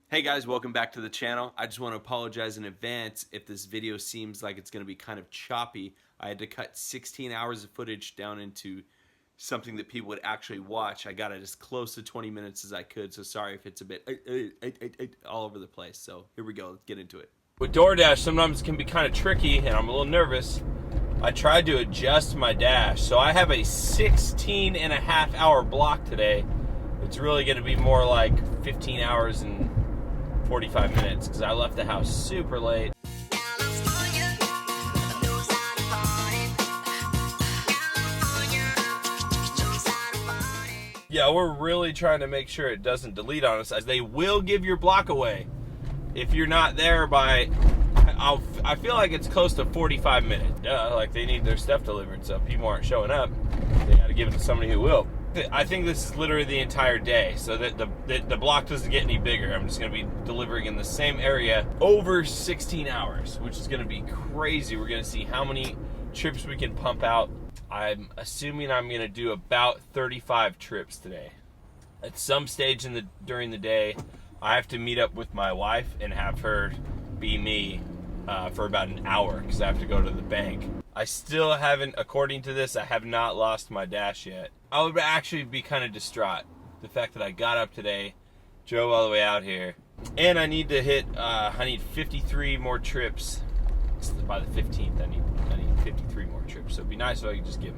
Hey guys, welcome back to the channel. I just want to apologize in advance if this video seems like it's going to be kind of choppy. I had to cut 16 hours of footage down into something that people would actually watch. I got it as close to 20 minutes as I could, so sorry if it's a bit all over the place. So here we go, let's get into it. With Doordash, sometimes it can be kind of tricky, and I'm a little nervous. I tried to adjust my dash, so I have a 16 and a half hour block today. It's really going to be more like 15 hours and 45 minutes because I left the house super late. Yeah, we're really trying to make sure it doesn't delete on us, as they will give your block away if you're not there by, I feel like it's close to 45 minutes. Like they need their stuff delivered, so if people aren't showing up, they got to give it to somebody who will. I think this is literally the entire day, so that the block doesn't get any bigger. I'm just going to be delivering in the same area over 16 hours, which is going to be crazy. We're going to see how many trips we can pump out. I'm assuming I'm going to do about 35 trips today. At some stage during the day, I have to meet up with my wife and have her be me for about an hour because I have to go to the bank. I still haven't, according to this, I have not lost my dash yet. I would actually be kind of distraught. The fact that I got up today, drove all the way out here, and I need to hit, I need 53 more trips. By the 15th, I need 53 more trips. So it'd be nice if I could just get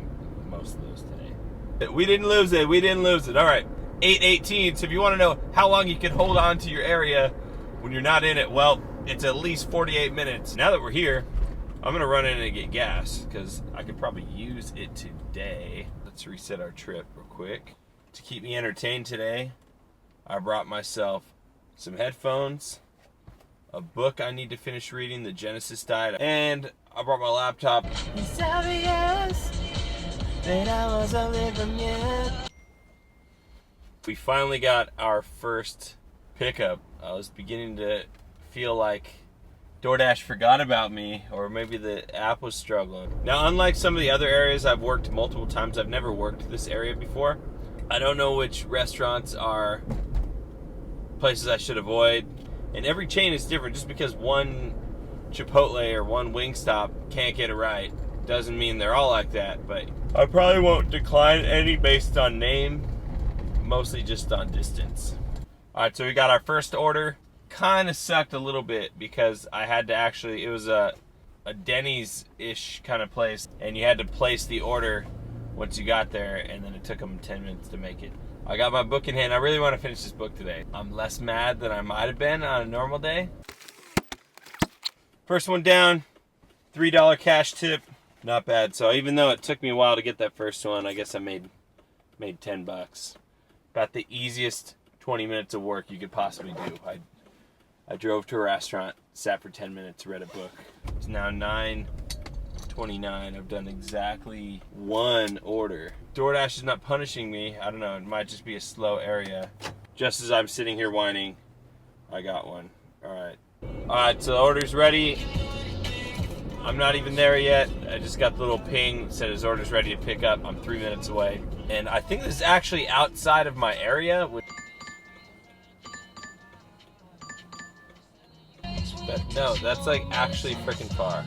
most of those today. We didn't lose it, All right, 8:18. So if you want to know how long you can hold on to your area when you're not in it, well, it's at least 48 minutes. Now that we're here, I'm going to run in and get gas because I could probably use it today. Let's reset our trip real quick. To keep me entertained today, I brought myself some headphones, a book I need to finish reading, The Genesis Diet, and I brought my laptop. It's obvious that I wasn't living yet. We finally got our first pickup. I was beginning to feel like Doordash forgot about me, or maybe the app was struggling. Now, unlike some of the other areas I've worked multiple times, I've never worked this area before. I don't know which restaurants are places I should avoid. And every chain is different. Just because one Chipotle or one Wingstop can't get it right doesn't mean they're all like that. But I probably won't decline any based on name, mostly just on distance. All right, so we got our first order. Kind of sucked a little bit because I had to actually, it was a Denny's-ish kind of place, and you had to place the order once you got there, and then it took them 10 minutes to make it. I got my book in hand. I really want to finish this book today. I'm less mad than I might have been on a normal day. First one down, $3 cash tip. Not bad. So even though it took me a while to get that first one, I guess I made 10 bucks. About the easiest 20 minutes of work you could possibly do. I drove to a restaurant, sat for 10 minutes, read a book. It's now 9:29. I've done exactly one order. Doordash is not punishing me. I don't know, it might just be a slow area. Just as I'm sitting here whining, I got one. Alright, so the order's ready. I'm not even there yet. I just got the little ping that said his order's ready to pick up. I'm 3 minutes away. And I think this is actually outside of my area. No, that's like actually freaking far.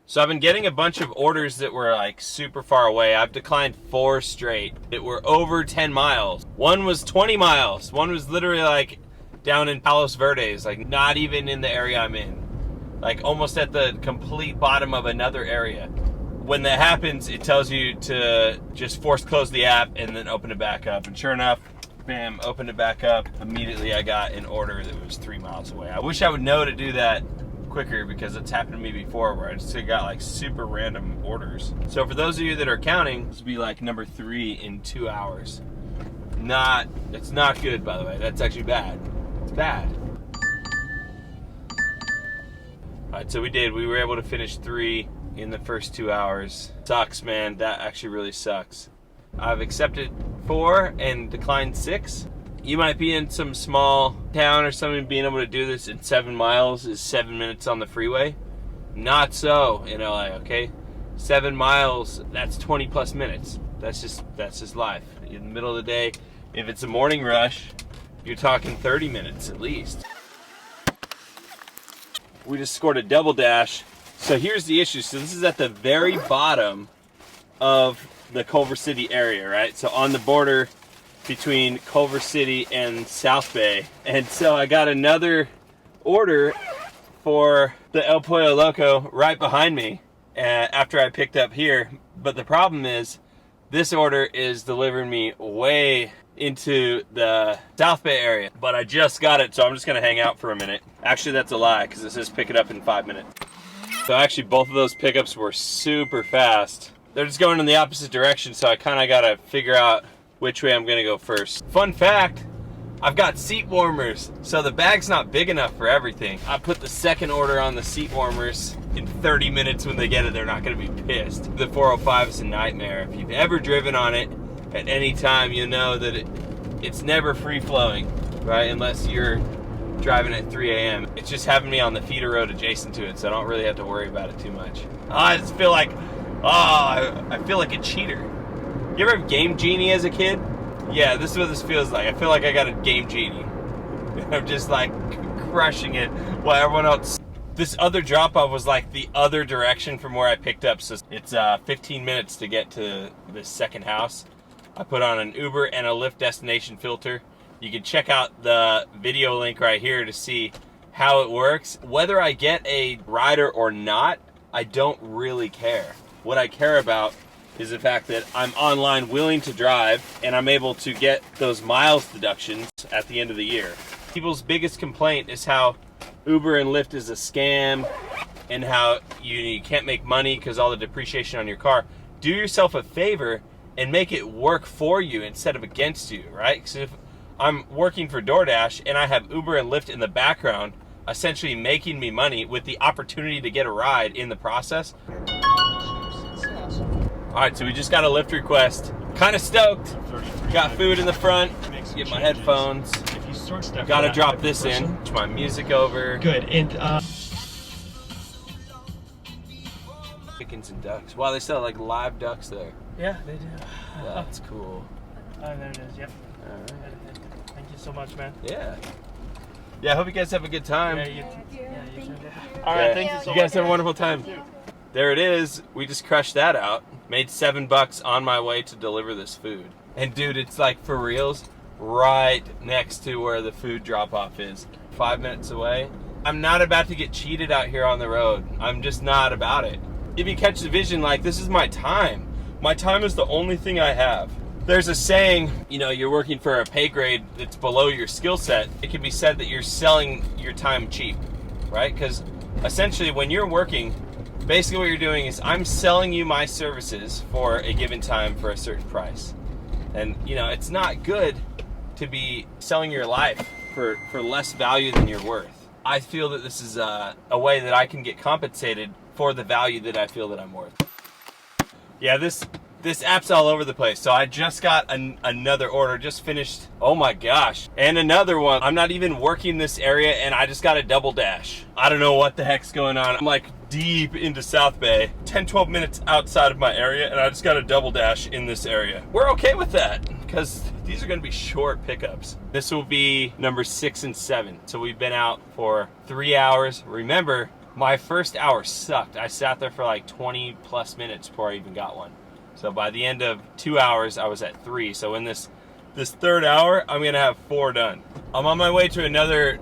So I've been getting a bunch of orders that were like super far away. I've declined 4 straight that were over 10 miles. One was 20 miles. One was literally like down in Palos Verdes, like not even in the area I'm in. Like almost at the complete bottom of another area. When that happens, it tells you to just force close the app and then open it back up. And sure enough, bam, opened it back up. Immediately I got an order that was 3 miles away. I wish I would know to do that quicker because it's happened to me before where I just got like super random orders. So for those of you that are counting, this will be like number 3 in 2 hours. It's not good, by the way. That's actually bad. It's bad. Alright, so we were able to finish 3 in the first 2 hours. Sucks, man. That actually really sucks. I've accepted 4 and declined 6. You might be in some small town or something, being able to do this in 7 miles is 7 minutes on the freeway. Not so in LA, okay? 7 miles, that's 20 plus minutes. That's just life. In the middle of the day, if it's a morning rush, you're talking 30 minutes at least. We just scored a double dash. So here's the issue. So this is at the very bottom of the Culver City area, right? So on the border between Culver City and South Bay. And so I got another order for the El Pollo Loco right behind me after I picked up here. But the problem is this order is delivering me way into the South Bay area. But I just got it, so I'm just gonna hang out for a minute. Actually, that's a lie, because it says pick it up in 5 minutes. So actually, both of those pickups were super fast. They're just going in the opposite direction, so I kind of gotta figure out which way I'm gonna go first. Fun fact, I've got seat warmers, so the bag's not big enough for everything. I put the second order on the seat warmers. In 30 minutes when they get it, they're not gonna be pissed. The 405 is a nightmare. If you've ever driven on it at any time, you know that it's never free-flowing, right? Unless you're driving at 3 a.m. It's just having me on the feeder road adjacent to it, so I don't really have to worry about it too much. I just feel like, I feel like a cheater. You ever have Game Genie as a kid? Yeah, this is what this feels like. I feel like I got a Game Genie. I'm just like crushing it while everyone else. This other drop-off was like the other direction from where I picked up, so it's 15 minutes to get to this second house. I put on an Uber and a Lyft destination filter. You can check out the video link right here to see how it works. Whether I get a rider or not, I don't really care. What I care about is the fact that I'm online willing to drive and I'm able to get those miles deductions at the end of the year. People's biggest complaint is how Uber and Lyft is a scam and how you can't make money because all the depreciation on your car. Do yourself a favor and make it work for you instead of against you, right? Because if I'm working for Doordash and I have Uber and Lyft in the background, essentially making me money with the opportunity to get a ride in the process. All right, so we just got a Lyft request. Kind of stoked. Got food in the front. Get my headphones. Gotta drop this in. Switch my music over. Good. And chickens and ducks. Wow, they sell like live ducks there. yeah, they do. That's cool. Oh, there it is. Yep. All right. Thank you so much, man. Yeah. Yeah, I hope you guys have a good time. Yeah, you too. Okay. All right, thank you so much. You guys have a wonderful time. There it is. We just crushed that out. Made $7 on my way to deliver this food. And dude, it's like for reals, right next to where the food drop-off is. 5 minutes away. I'm not about to get cheated out here on the road. I'm just not about it. If you catch the vision, like, this is my time. My time is the only thing I have. There's a saying, you know, you're working for a pay grade that's below your skill set. It can be said that you're selling your time cheap, right? Because essentially when you're working, basically what you're doing is I'm selling you my services for a given time for a certain price. And, you know, it's not good to be selling your life for less value than you're worth. I feel that this is a way that I can get compensated for the value that I feel that I'm worth. Yeah, this app's all over the place. So I just got another order, just finished. Oh my gosh. And another one. I'm not even working this area and I just got a double dash. I don't know what the heck's going on. I'm like deep into South Bay, 10, 12 minutes outside of my area, and I just got a double dash in this area. We're okay with that because these are gonna be short pickups. This will be number 6 and 7. So we've been out for 3 hours. Remember, my first hour sucked. I sat there for like 20 plus minutes before I even got one. So by the end of 2 hours, I was at 3. So in this third hour, I'm gonna have 4 done. I'm on my way to another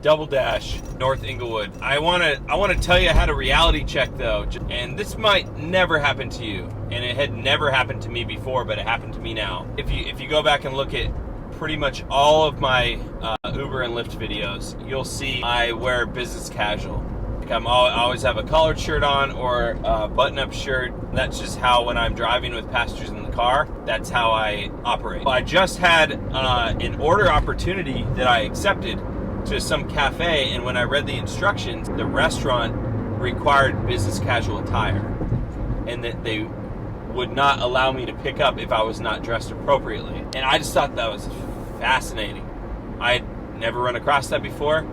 double dash, North Inglewood. I wanna tell you I had a reality check though, and this might never happen to you, and it had never happened to me before, but it happened to me now. If you go back and look at pretty much all of my Uber and Lyft videos, you'll see I wear business casual. I always have a collared shirt on or a button-up shirt. That's just how, when I'm driving with passengers in the car, that's how I operate. I just had an order opportunity that I accepted to some cafe, and when I read the instructions, the restaurant required business casual attire, and that they would not allow me to pick up if I was not dressed appropriately. And I just thought that was fascinating. I had never run across that before,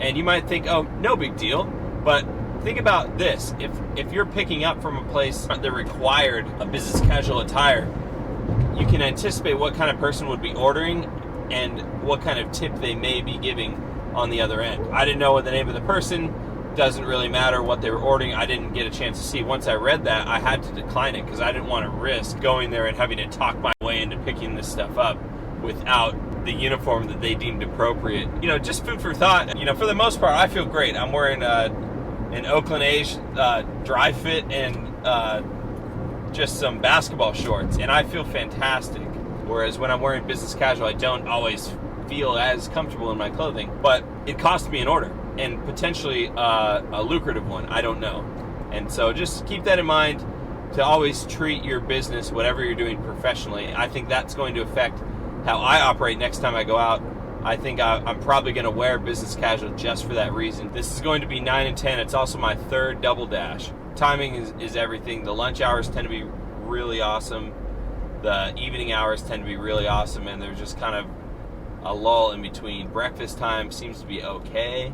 and you might think, oh, no big deal. But think about this. If you're picking up from a place that required a business casual attire, you can anticipate what kind of person would be ordering and what kind of tip they may be giving on the other end. I didn't know what the name of the person. doesn't really matter what they were ordering. I didn't get a chance to see. Once I read that, I had to decline it because I didn't want to risk going there and having to talk my way into picking this stuff up without the uniform that they deemed appropriate. You know, just food for thought. You know, for the most part, I feel great. I'm wearing an Oakland A's dry fit and just some basketball shorts, and I feel fantastic. Whereas when I'm wearing business casual, I don't always feel as comfortable in my clothing. But it cost me an order, and potentially a lucrative one. I don't know. And so just keep that in mind, to always treat your business, whatever you're doing, professionally. I think that's going to affect how I operate next time I go out. I think I'm probably going to wear business casual just for that reason. This is going to be 9 and 10. It's also my third double dash. Timing is everything. The lunch hours tend to be really awesome. The evening hours tend to be really awesome, and there's just kind of a lull in between. Breakfast time seems to be okay,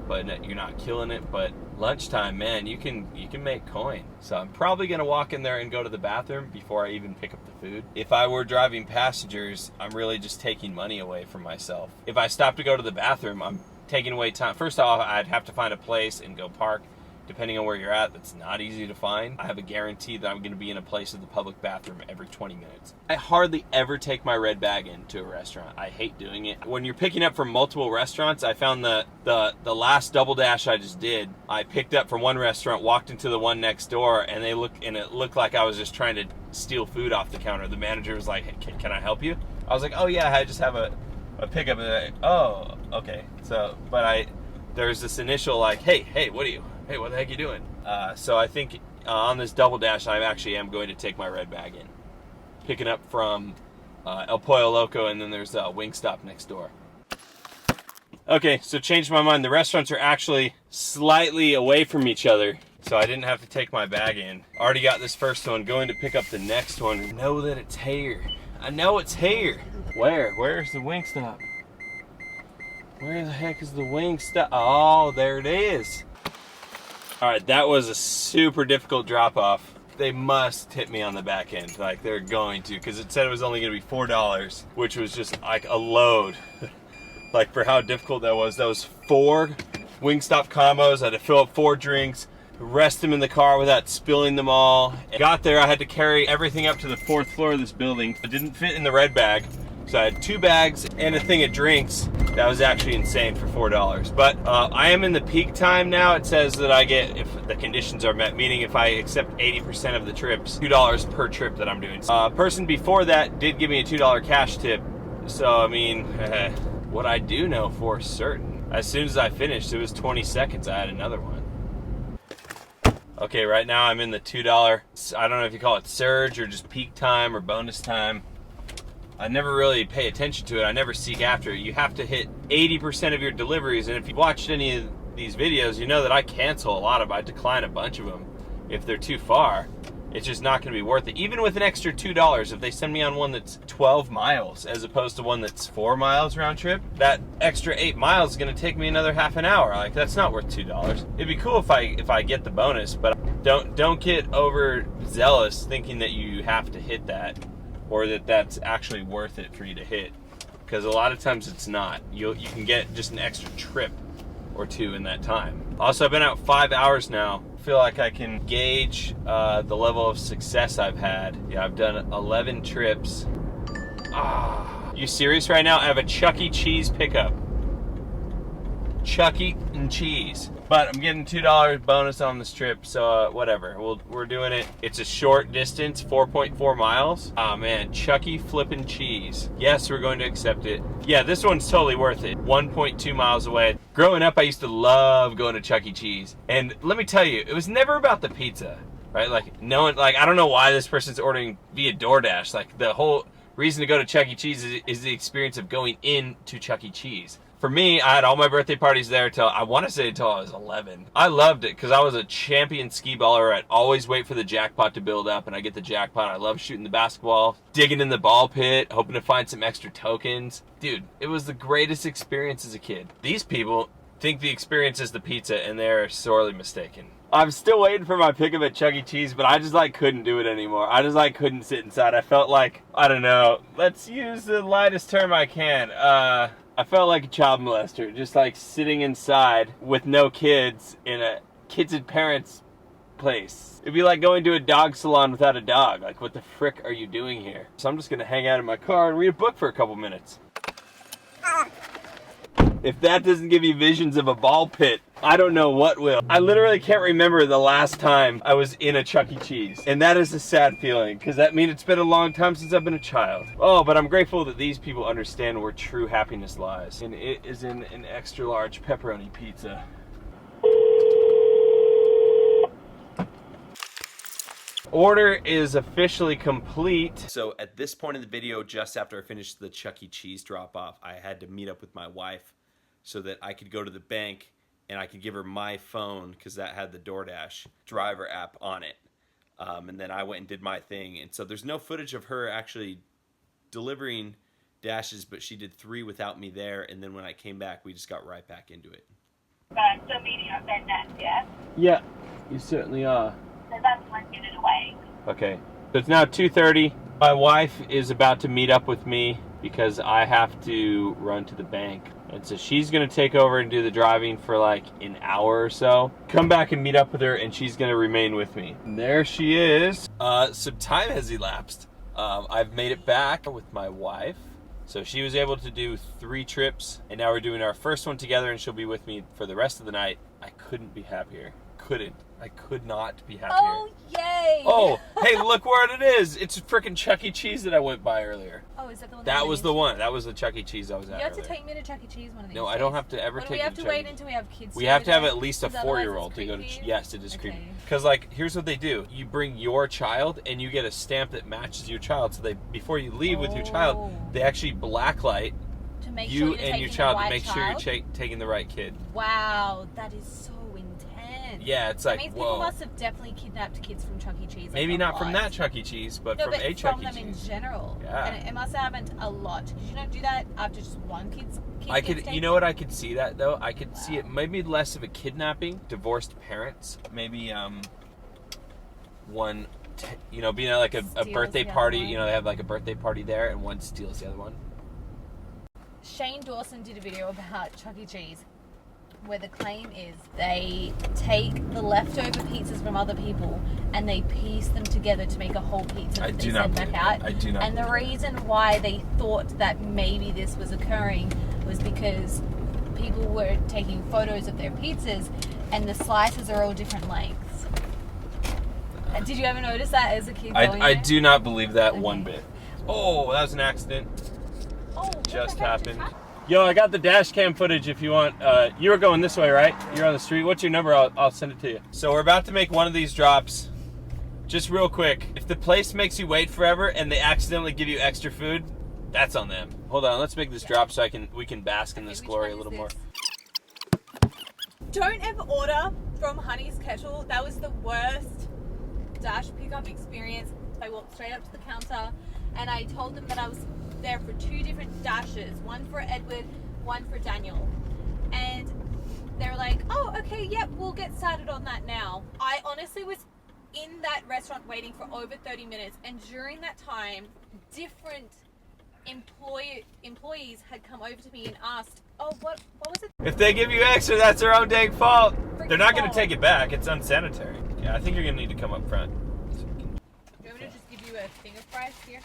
but you're not killing it. But lunchtime, man, you can make coin. So I'm probably going to walk in there and go to the bathroom before I even pick up the food. If I were driving passengers, I'm really just taking money away from myself. If I stop to go to the bathroom, I'm taking away time. First off, I'd have to find a place and go park. Depending on where you're at, that's not easy to find. I have a guarantee that I'm going to be in a place with a public bathroom every 20 minutes. I hardly ever take my red bag into a restaurant. I hate doing it. When you're picking up from multiple restaurants, I found the last double dash I just did, I picked up from one restaurant, walked into the one next door, and it looked like I was just trying to steal food off the counter. The manager was like, hey, can I help you? I was like, oh yeah, I just have a pickup. Oh, okay. So, but there's this initial like, hey, what the heck are you doing? So I think on this double dash, I actually am going to take my red bag in. Picking up from El Pollo Loco, and then there's Wingstop next door. Okay, so changed my mind. The restaurants are actually slightly away from each other, so I didn't have to take my bag in. Already got this first one, going to pick up the next one. I know that it's here. I know it's here. Where's the Wingstop? Where the heck is the Wingstop? Oh, there it is. Alright, that was a super difficult drop-off. They must hit me on the back end, like they're going to, because it said it was only going to be $4, which was just like a load. Like for how difficult that was 4 Wingstop combos. I had to fill up 4 drinks, rest them in the car without spilling them all. Got there, I had to carry everything up to the 4th floor of this building. It didn't fit in the red bag, so I had 2 bags and a thing of drinks. That was actually insane for $4. But I am in the peak time now. It says that I get, if the conditions are met, meaning if I accept 80% of the trips, $2 per trip that I'm doing. Person before that did give me a $2 cash tip. So, I mean, what I do know for certain, as soon as I finished, it was 20 seconds, I had another one. Okay, right now I'm in the $2, I don't know if you call it surge or just peak time or bonus time. I never really pay attention to it. I never seek after it. You have to hit 80% of your deliveries, and if you've watched any of these videos, you know that I cancel a lot of them. I decline a bunch of them if they're too far. It's just not going to be worth it. Even with an extra $2, if they send me on one that's 12 miles as opposed to one that's 4 miles round trip, that extra 8 miles is going to take me another half an hour. Like, that's not worth $2. It'd be cool if I get the bonus, but don't get overzealous thinking that you have to hit that, or that's actually worth it for you to hit, because a lot of times it's not. You can get just an extra trip or 2 in that time. Also, I've been out 5 hours now. I feel like I can gauge the level of success I've had. Yeah, I've done 11 trips. You serious right now? I have a Chuck E. Cheese pickup. Chuck E. and Cheese. But I'm getting $2 bonus on this trip, so whatever. We're doing it. It's a short distance, 4.4 miles. Oh man, Chuck E. flippin' Cheese. Yes, we're going to accept it. Yeah, this one's totally worth it. 1.2 miles away. Growing up, I used to love going to Chuck E. Cheese. And let me tell you, it was never about the pizza, right? Like, no one, like, I don't know why this person's ordering via Doordash. Like, the whole reason to go to Chuck E. Cheese is the experience of going into Chuck E. Cheese. For me, I had all my birthday parties there till I was 11. I loved it because I was a champion skee baller. I'd always wait for the jackpot to build up, and I get the jackpot. I love shooting the basketball, digging in the ball pit, hoping to find some extra tokens. Dude, it was the greatest experience as a kid. These people think the experience is the pizza, and they're sorely mistaken. I'm still waiting for my pickup at Chuck E. Cheese, but I just couldn't do it anymore. I just couldn't sit inside. I felt like, I don't know, let's use the lightest term I can. I felt like a child molester, just like sitting inside with no kids in a kids and parents place. It'd be like going to a dog salon without a dog. Like, what the frick are you doing here? So I'm just gonna hang out in my car and read a book for a couple minutes. If that doesn't give you visions of a ball pit, I don't know what will. I literally can't remember the last time I was in a Chuck E. Cheese. And that is a sad feeling, because that means it's been a long time since I've been a child. Oh, but I'm grateful that these people understand where true happiness lies. And it is in an extra large pepperoni pizza. Order is officially complete. So at this point in the video, just after I finished the Chuck E. Cheese drop off, I had to meet up with my wife so that I could go to the bank and I could give her my phone, because that had the Doordash driver app on it. And then I went and did my thing. And so there's no footage of her actually delivering dashes, but she did 3 without me there. And then when I came back, we just got right back into it. Still meeting up there next, yeah? Yeah, you certainly are. So that's 1 minute away. Okay, so it's now 2:30. My wife is about to meet up with me because I have to run to the bank. And so she's gonna take over and do the driving for like an hour or so. Come back and meet up with her, and she's gonna remain with me. And there she is. Some time has elapsed. I've made it back with my wife. So she was able to do 3 trips, and now we're doing our first one together, and she'll be with me for the rest of the night. I couldn't be happier. I could not be happier. Oh, yay! Oh, hey, look where it is. It's freaking Chuck E. Cheese that I went by earlier. Oh, is that the one? That was the one. That was the Chuck E. Cheese I was at You have to earlier. take me to Chuck E. Cheese one of these No, days. I don't have to ever Or do take we you have to to Chuck E. wait until we have kids? We to have go to have there? at least a 'Cause otherwise 4-year-old it's to go to. creepy. Yes, it is creepy. Okay. Because like, here's what they do: you bring your child, and you get a stamp that matches your child. So they, before you leave with your child, Oh. they actually blacklight To make you sure you're and taking your the child right to make sure you're child? taking the right kid. Wow, that is so intense. Yeah, it's That like, means whoa. people must have definitely kidnapped kids from Chuck E. Cheese. Like, Maybe a not from lot. that Chuck E. Cheese, but No, from but a Chuck from E. them in Cheese. general. Yeah. And it must have happened a lot, because you don't do that after just one kid. I could, you know what, I could see that though. I could see it maybe less of a kidnapping, divorced parents, maybe one, being at like a Steals birthday the other party. one. You know, they have like a birthday party there, and one steals the other one. Shane Dawson did a video about Chuck E. Cheese, where the claim is they take the leftover pizzas from other people and they piece them together to make a whole pizza I that do they not send back believe out. that. I do not And the believe reason why they thought that maybe this was occurring was because people were taking photos of their pizzas and the slices are all different lengths. Did you ever notice that as a kid? Going I there? do not believe that one Okay. bit. Oh, that was an accident. Oh, Just what happened. Yo, I got the dash cam footage if you want. You were going this way, right? You're on the street. What's your number? I'll send it to you. So we're about to make one of these drops. Just real quick. If the place makes you wait forever and they accidentally give you extra food, that's on them. Hold on, let's make this drop so we can bask in this Which glory a one is little more. this? Don't ever order from Honey's Kettle. That was the worst Dash pickup experience. I walked straight up to the counter and I told them that I was there for 2 different dashes, one for Edward, one for Daniel. And they were like, oh, okay, yep, we'll get started on that now. I honestly was in that restaurant waiting for over 30 minutes, and during that time, different employees had come over to me and asked, oh, what was it? If they give you extra, that's their own dang fault. Freaking They're not going to fault. take it back. It's unsanitary. Yeah, I think you're going to need to come up front. Do you want me to just give you a finger fries here?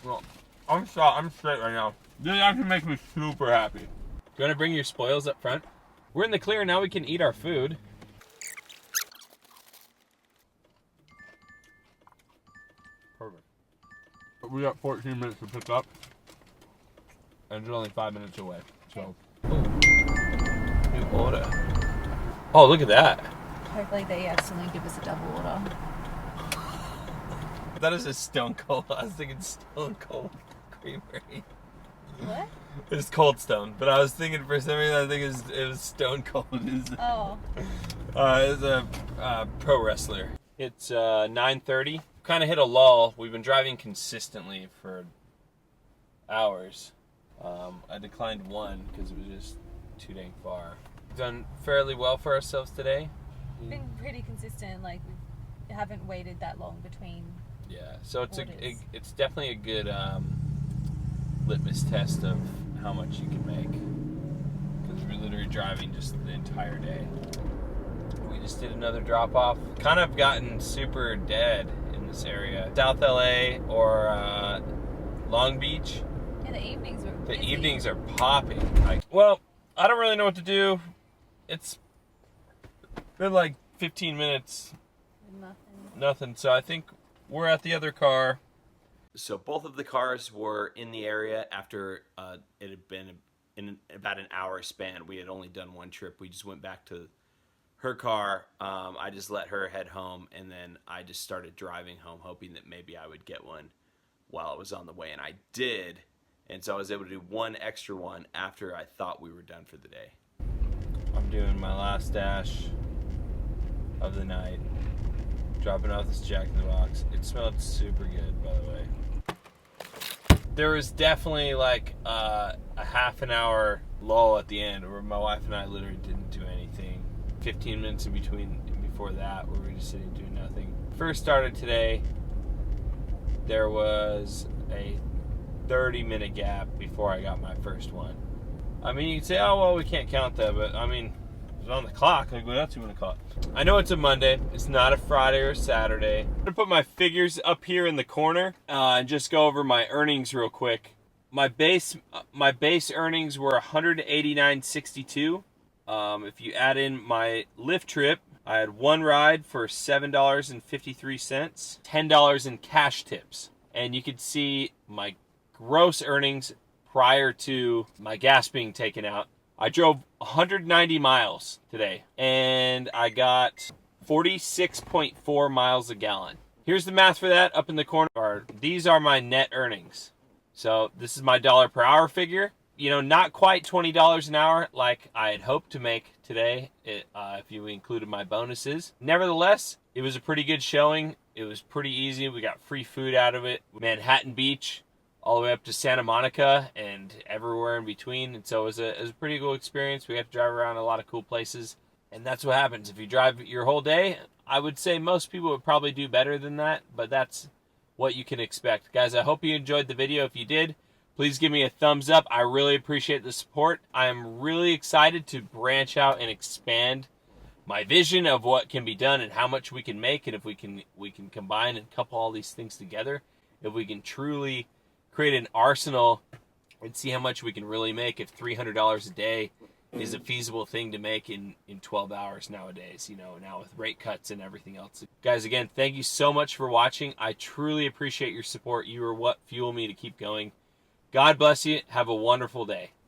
Well, I'm straight right now. This actually makes me super happy. Do you want to bring your spoils up front? We're in the clear now. We can eat our food. Perfect. We got 14 minutes to pick up, and it's only 5 minutes away. So, new order. Oh, look at that. Hopefully they accidentally give us a double order. That is a Stone Cold. I was thinking Stone Cold Creamery. What? It's Cold Stone, but I was thinking for some reason I think it was Stone Cold. Oh. It's a pro wrestler. It's 9:30. Kind of hit a lull. We've been driving consistently for hours. I declined one because it was just too dang far. Done fairly well for ourselves today. Been pretty consistent. Like, we haven't waited that long between. Yeah, so it's orders. it's definitely a good litmus test of how much you can make. We were literally driving just the entire day. We just did another drop off. Kind of gotten super dead in this area. South LA or Long Beach. Yeah, the evenings were The busy. evenings are popping. Well, I don't really know what to do. It's been like 15 minutes. Nothing. So I think we're at the other car. So both of the cars were in the area after it had been in about an hour span. We had only done one trip. We just went back to her car. I just let her head home, and then I just started driving home, hoping that maybe I would get one while it was on the way, and I did. And so I was able to do one extra one after I thought we were done for the day. I'm doing my last dash of the night. Dropping off this Jack in the Box. It smelled super good, by the way. There was definitely like a half an hour lull at the end where my wife and I literally didn't do anything. 15 minutes in between before that where we were just sitting doing nothing. First started today, there was a 30-minute gap before I got my first one. I mean, you can say, oh, well, we can't count that, but I mean, it was on the clock. Like, what else do you want to call it? I know it's a Monday. It's not a Friday or a Saturday. I'm going to put my figures up here in the corner and just go over my earnings real quick. My base earnings were $189.62. If you add in my Lyft trip, I had one ride for $7.53, $10 in cash tips. And you could see my gross earnings prior to my gas being taken out. I drove 190 miles today, and I got 46.4 miles a gallon. Here's the math for that up in the corner. These are my net earnings. So this is my dollar per hour figure. You know, not quite $20 an hour like I had hoped to make today if you included my bonuses. Nevertheless, it was a pretty good showing. It was pretty easy. We got free food out of it. Manhattan Beach, all the way up to Santa Monica and everywhere in between. And so it was a pretty cool experience. We got to drive around a lot of cool places. And that's what happens. If you drive your whole day, I would say most people would probably do better than that. But that's what you can expect. Guys, I hope you enjoyed the video. If you did, please give me a thumbs up. I really appreciate the support. I am really excited to branch out and expand my vision of what can be done and how much we can make. And if we can combine and couple all these things together, if we can truly create an arsenal and see how much we can really make if $300 a day is a feasible thing to make in 12 hours nowadays, you know, now with rate cuts and everything else. Guys, again, thank you so much for watching. I truly appreciate your support. You are what fuel me to keep going. God bless you. Have a wonderful day.